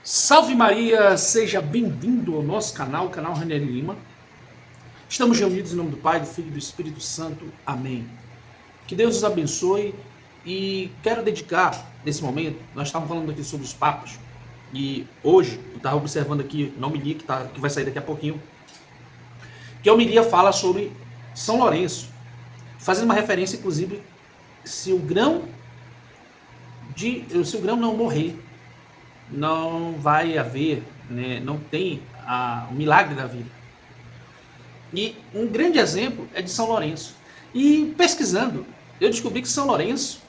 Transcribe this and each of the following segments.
Salve Maria, seja bem-vindo ao nosso canal, o canal Ranieri Lima. Estamos reunidos em nome do Pai, do Filho e do Espírito Santo. Amém. Que Deus os abençoe e quero dedicar, nesse momento, nós estávamos falando aqui sobre os papas e hoje, eu estava observando aqui na homilia que vai sair daqui a pouquinho, que a homilia fala sobre São Lourenço, fazendo uma referência, inclusive, se o grão não morrer, não vai haver, né, não tem o milagre da vida. E um grande exemplo é de São Lourenço. E pesquisando, eu descobri que São Lourenço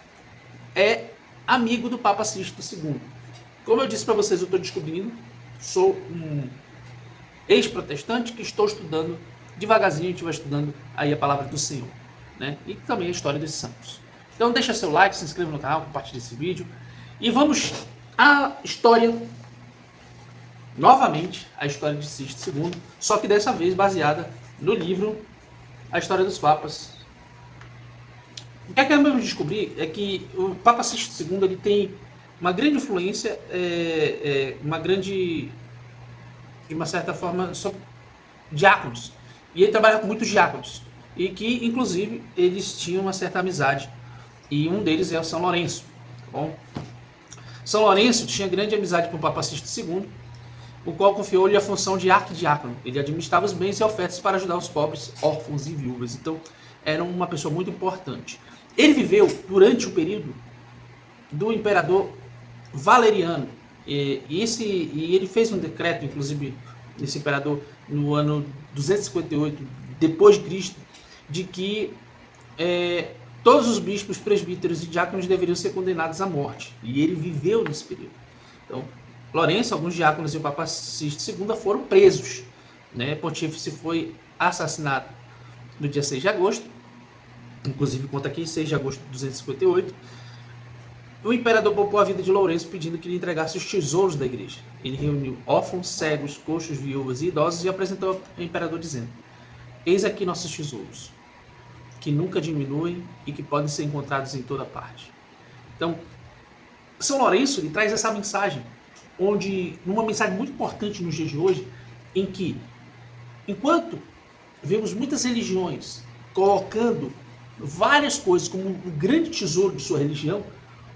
é amigo do Papa Sixto II. Como eu disse para vocês, eu estou descobrindo, sou um ex-protestante que estou estudando, devagarzinho a gente vai estudando aí a palavra do Senhor, né? E também a história dos santos. Então deixa seu like, se inscreva no canal, compartilhe esse vídeo e vamos à história, novamente a história de Sixto II, só que dessa vez baseada no livro A História dos Papas. O que acabamos de descobrir é que o Papa Sixto II ele tem uma grande influência, de uma certa forma, sobre diáconos. E ele trabalha com muitos diáconos. E que, inclusive, eles tinham uma certa amizade. E um deles é o São Lourenço. Tá bom? São Lourenço tinha grande amizade com o Papa Sixto II, o qual confiou-lhe a função de arquidiácono. Ele administrava os bens e ofertas para ajudar os pobres, órfãos e viúvas. Então, era uma pessoa muito importante. Ele viveu durante o período do imperador Valeriano. E ele fez um decreto, inclusive, esse imperador, no ano 258 depois de Cristo, de que todos os bispos, presbíteros e diáconos deveriam ser condenados à morte. E ele viveu nesse período. Então, Lourenço, alguns diáconos e o Papa Sixto II foram presos. Né? Pontífice foi assassinado no dia 6 de agosto. Inclusive, conta aqui, 6 de agosto de 258. O imperador poupou a vida de Lourenço pedindo que lhe entregasse os tesouros da igreja. Ele reuniu órfãos, cegos, coxos, viúvas e idosos e apresentou ao imperador dizendo: eis aqui nossos tesouros, que nunca diminuem e que podem ser encontrados em toda parte. Então, São Lourenço ele traz essa mensagem, numa mensagem muito importante nos dias de hoje, em que, enquanto vemos muitas religiões colocando várias coisas como um grande tesouro de sua religião,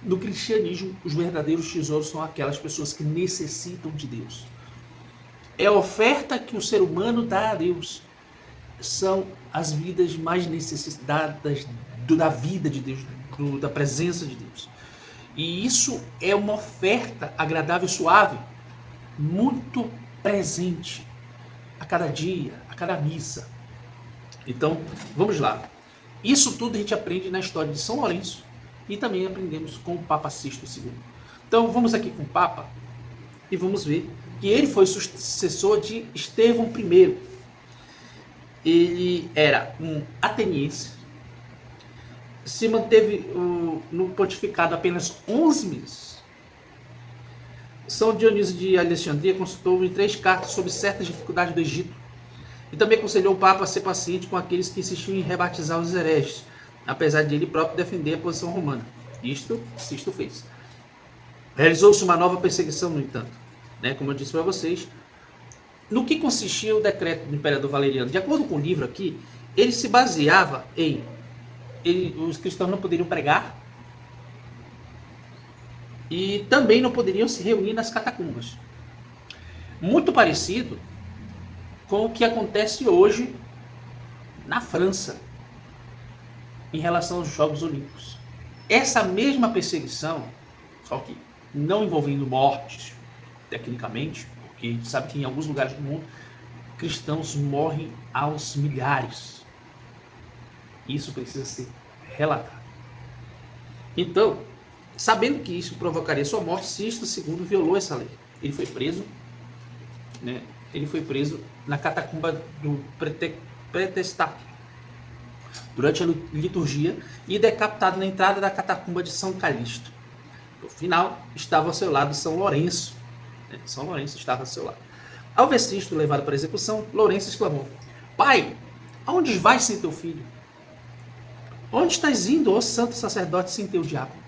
no cristianismo, os verdadeiros tesouros são aquelas pessoas que necessitam de Deus. É a oferta que o ser humano dá a Deus. São as vidas mais necessitadas da vida de Deus, da presença de Deus. E isso é uma oferta agradável e suave, muito presente a cada dia, a cada missa. Então, vamos lá. Isso tudo a gente aprende na história de São Lourenço e também aprendemos com o Papa Sixto II. Então, vamos aqui com o Papa e vamos ver que ele foi sucessor de Estevão I. Ele era um ateniense, se manteve no pontificado apenas 11 meses. São Dionísio de Alexandria consultou em 3 cartas sobre certas dificuldades do Egito e também aconselhou o Papa a ser paciente com aqueles que insistiam em rebatizar os hereges, apesar de ele próprio defender a posição romana. Isto Sisto fez. Realizou-se uma nova perseguição, no entanto, né, como eu disse para vocês. No que consistia o decreto do imperador Valeriano? De acordo com o livro aqui, ele se baseava em os cristãos não poderiam pregar e também não poderiam se reunir nas catacumbas. Muito parecido com o que acontece hoje na França em relação aos Jogos Olímpicos. Essa mesma perseguição, só que não envolvendo mortes, tecnicamente, porque a gente sabe que em alguns lugares do mundo cristãos morrem aos milhares. Isso precisa ser relatado. Então, sabendo que isso provocaria sua morte, Sixto II violou essa lei. Ele foi preso, né? Ele foi preso na catacumba do Pretestato durante a liturgia e decapitado na entrada da catacumba de São Calixto. No final, estava ao seu lado São Lourenço. São Lourenço estava ao seu lado. Ao ver Sisto levado para a execução, Lourenço exclamou: Pai, aonde vais sem teu filho? Onde estás indo, ó santo sacerdote, sem teu diácono?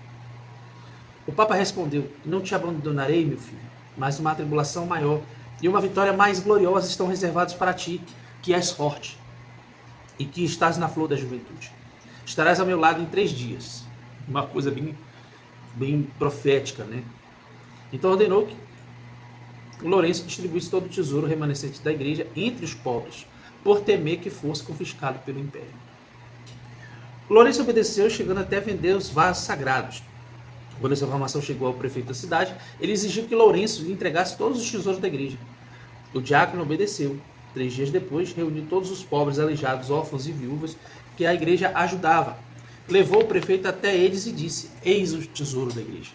O Papa respondeu: Não te abandonarei, meu filho. mas uma tribulação maior e uma vitória mais gloriosa estão reservados para ti, que és forte e que estás na flor da juventude. Estarás ao meu lado em 3 dias. Uma coisa bem profética, né? Então ordenou que o Lourenço distribuísse todo o tesouro remanescente da igreja entre os pobres, por temer que fosse confiscado pelo império. O Lourenço obedeceu, chegando até vender os vasos sagrados. Quando essa informação chegou ao prefeito da cidade, ele exigiu que Lourenço lhe entregasse todos os tesouros da igreja. O diácono obedeceu. 3 dias depois, reuniu todos os pobres, aleijados, órfãos e viúvas que a igreja ajudava. Levou o prefeito até eles e disse: eis o tesouro da igreja.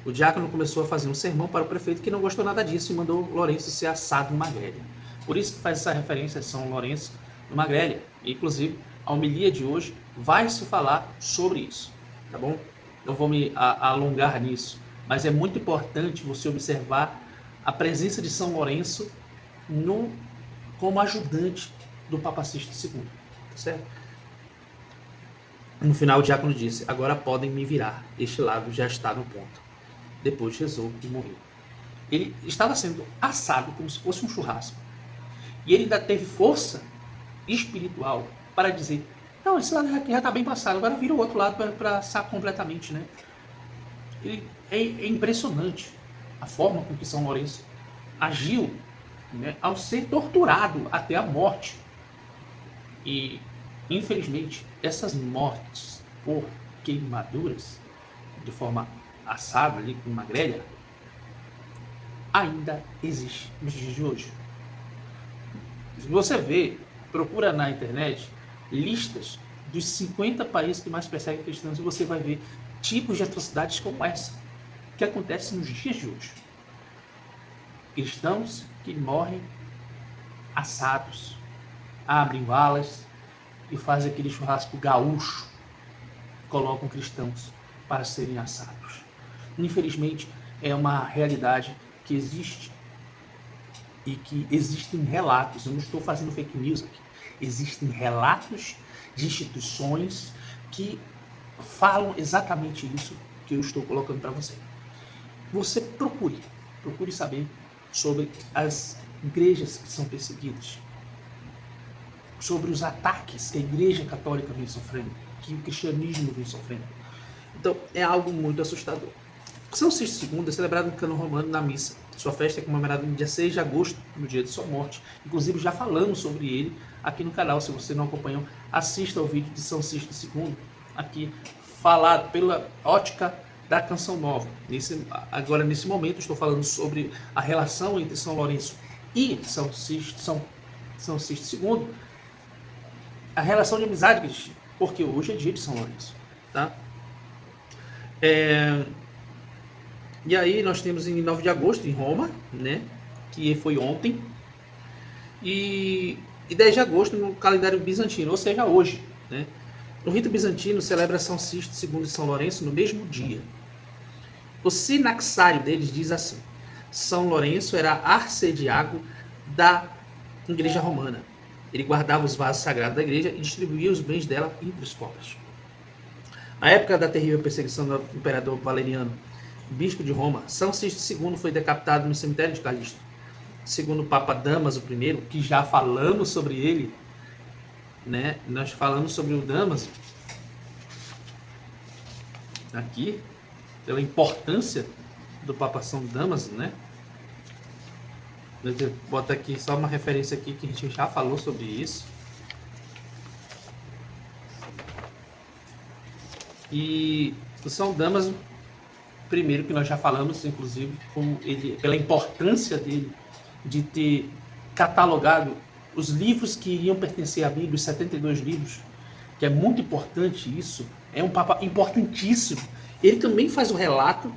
O diácono começou a fazer um sermão para o prefeito, que não gostou nada disso e mandou Lourenço ser assado numa grelha. Por isso que faz essa referência a São Lourenço numa grelha. Inclusive, a homilia de hoje vai se falar sobre isso, tá bom? Não vou me alongar nisso, mas é muito importante você observar a presença de São Lourenço como ajudante do Papa Sixto II, certo? No final, o diácono disse: agora podem me virar, este lado já está no ponto. Depois rezou e morreu. Ele estava sendo assado como se fosse um churrasco. E ele ainda teve força espiritual para dizer: não, esse lado já está bem passado, agora vira o outro lado para assar completamente, né? É impressionante a forma com que São Lourenço agiu, né, ao ser torturado até a morte. E, infelizmente, essas mortes por queimaduras, de forma assada ali com uma grelha, ainda existe nos dias de hoje. Se você vê, procura na internet listas dos 50 países que mais perseguem cristãos e você vai ver tipos de atrocidades como essa que acontecem nos dias de hoje. Cristãos que morrem assados, abrem valas e fazem aquele churrasco gaúcho, colocam cristãos para serem assados. Infelizmente, é uma realidade que existe e que existem relatos. Eu não estou fazendo fake news aqui. Existem relatos de instituições que falam exatamente isso que eu estou colocando para você. Você procure saber sobre as igrejas que são perseguidas, sobre os ataques que a Igreja Católica vem sofrendo, que o cristianismo vem sofrendo. Então, é algo muito assustador. São Sixto II é celebrado no cânon romano na missa. Sua festa é comemorada no dia 6 de agosto, no dia de sua morte. Inclusive, já falamos sobre ele aqui no canal. Se você não acompanhou, assista ao vídeo de São Sixto II, aqui falado pela ótica da Canção Nova. Agora, nesse momento, estou falando sobre a relação entre São Lourenço e São Sixto II, a relação de amizade que existe, porque hoje é dia de São Lourenço, tá? E aí nós temos em 9 de agosto em Roma, né, que foi ontem, e 10 de agosto no calendário bizantino, ou seja, hoje, né? No rito bizantino celebra São Sixto II e São Lourenço no mesmo dia. O sinaxário deles diz assim: São Lourenço era arcediago da igreja romana. Ele guardava os vasos sagrados da igreja e distribuía os bens dela entre os pobres. Na época da terrível perseguição do imperador Valeriano, bispo de Roma, São Sixto II foi decapitado no cemitério de Calixto. Segundo o Papa Dámaso I, que já falamos sobre ele, né? Nós falamos sobre o Dámaso aqui, pela importância do Papa São Dámaso, né? Vou botar aqui só uma referência aqui que a gente já falou sobre isso. E o São Dámaso, primeiro, que nós já falamos, inclusive, com ele, pela importância dele de ter catalogado os livros que iriam pertencer à Bíblia, os 72 livros, que é muito importante isso, é um Papa importantíssimo. Ele também faz o relato,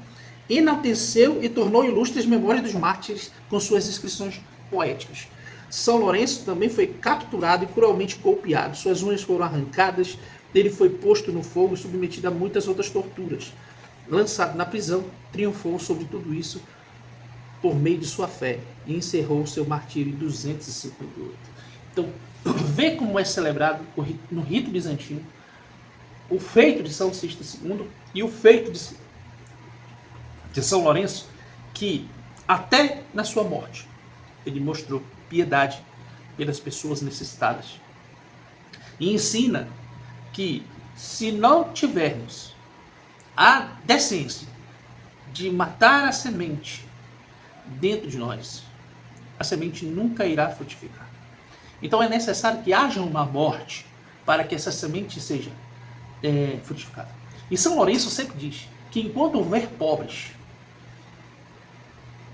enalteceu e tornou ilustres as memórias dos mártires com suas inscrições poéticas. São Lourenço também foi capturado e cruelmente golpeado, suas unhas foram arrancadas, ele foi posto no fogo e submetido a muitas outras torturas. Lançado na prisão, triunfou sobre tudo isso por meio de sua fé e encerrou o seu martírio em 258. Então, vê como é celebrado no rito bizantino o feito de São Sixto II e o feito de São Lourenço, que Até na sua morte, ele mostrou piedade pelas pessoas necessitadas. E ensina que se não tivermos a decência de matar a semente dentro de nós, a semente nunca irá frutificar. Então é necessário que haja uma morte para que essa semente seja frutificada. E São Lourenço sempre diz que enquanto houver pobres,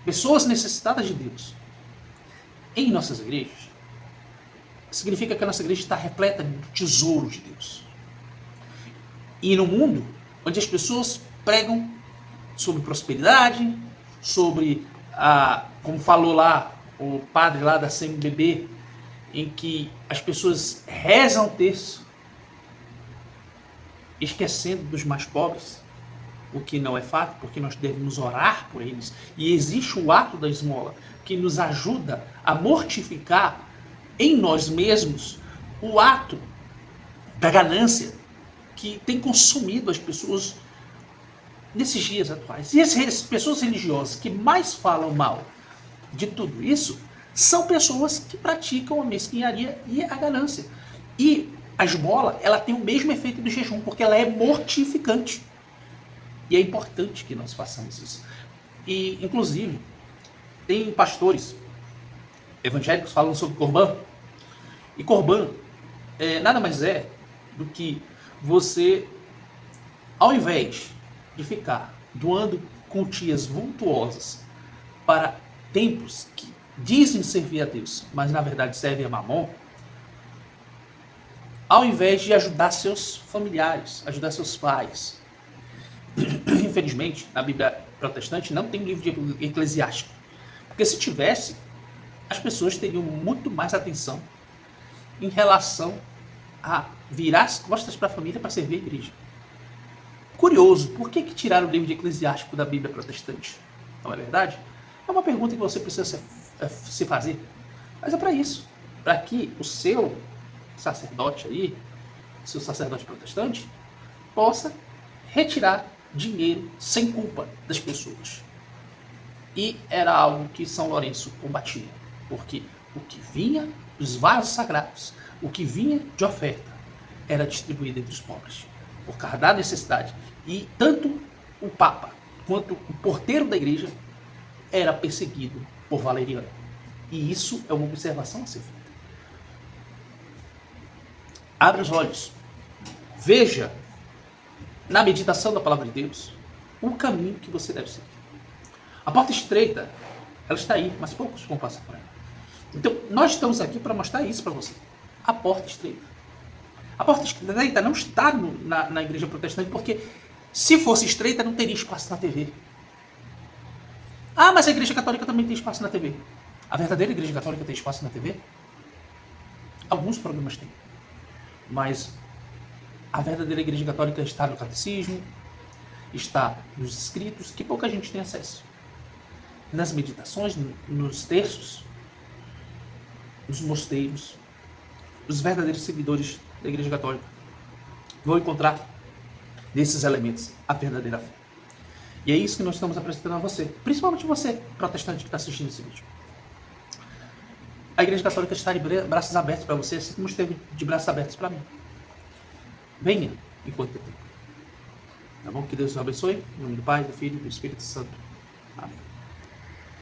pessoas necessitadas de Deus, em nossas igrejas, significa que a nossa igreja está repleta do tesouro de Deus. E no mundo, onde as pessoas pregam sobre prosperidade, sobre como falou lá o padre lá da CMBB, em que as pessoas rezam o terço, esquecendo dos mais pobres, o que não é fato, porque nós devemos orar por eles. E existe o ato da esmola, que nos ajuda a mortificar em nós mesmos o ato da ganância que tem consumido as pessoas nesses dias atuais. E as pessoas religiosas que mais falam mal de tudo isso são pessoas que praticam a mesquinharia e a ganância. E a esmola, ela tem o mesmo efeito do jejum, porque ela é mortificante. E é importante que nós façamos isso. E, inclusive, tem pastores evangélicos falando sobre Corban. E Corban nada mais é do que você, ao invés de ficar doando quantias vultuosas para templos que dizem servir a Deus, mas na verdade servem a Mamon, ao invés de ajudar seus familiares, ajudar seus pais. Infelizmente, na Bíblia protestante não tem um livro de eclesiástico, porque se tivesse, as pessoas teriam muito mais atenção em relação a virar as costas para a família para servir a igreja. Curioso, por que tiraram o livro de eclesiástico da Bíblia protestante? Não é verdade? É uma pergunta que você precisa se fazer. Mas é para isso, para que o seu sacerdote aí, seu sacerdote protestante, possa retirar dinheiro sem culpa das pessoas. E era algo que São Lourenço combatia, porque o que vinha dos vasos sagrados, o que vinha de oferta, era distribuído entre os pobres, por causa da necessidade. E tanto o Papa quanto o porteiro da igreja era perseguido por Valeriano. E isso é uma observação a ser feita. Abra os olhos. Veja, na meditação da palavra de Deus, o caminho que você deve seguir. A porta estreita, ela está aí, mas poucos vão passar por ela. Então, nós estamos aqui para mostrar isso para você. A porta estreita. A porta estreita não está na igreja protestante, porque se fosse estreita, não teria espaço na TV. Ah, mas a igreja católica também tem espaço na TV. A verdadeira igreja católica tem espaço na TV? Alguns programas têm. Mas a verdadeira igreja católica está no catecismo, está nos escritos, que pouca gente tem acesso. Nas meditações, nos terços, nos mosteiros, os verdadeiros seguidores da igreja católica vão encontrar nesses elementos a verdadeira fé. E é isso que nós estamos apresentando a você, principalmente você, protestante que está assistindo esse vídeo. A igreja católica está de braços abertos para você, assim como esteve de braços abertos para mim. Venha enquanto tem tempo. Tá bom? Que Deus nos abençoe. Em nome do Pai, do Filho e do Espírito Santo. Amém.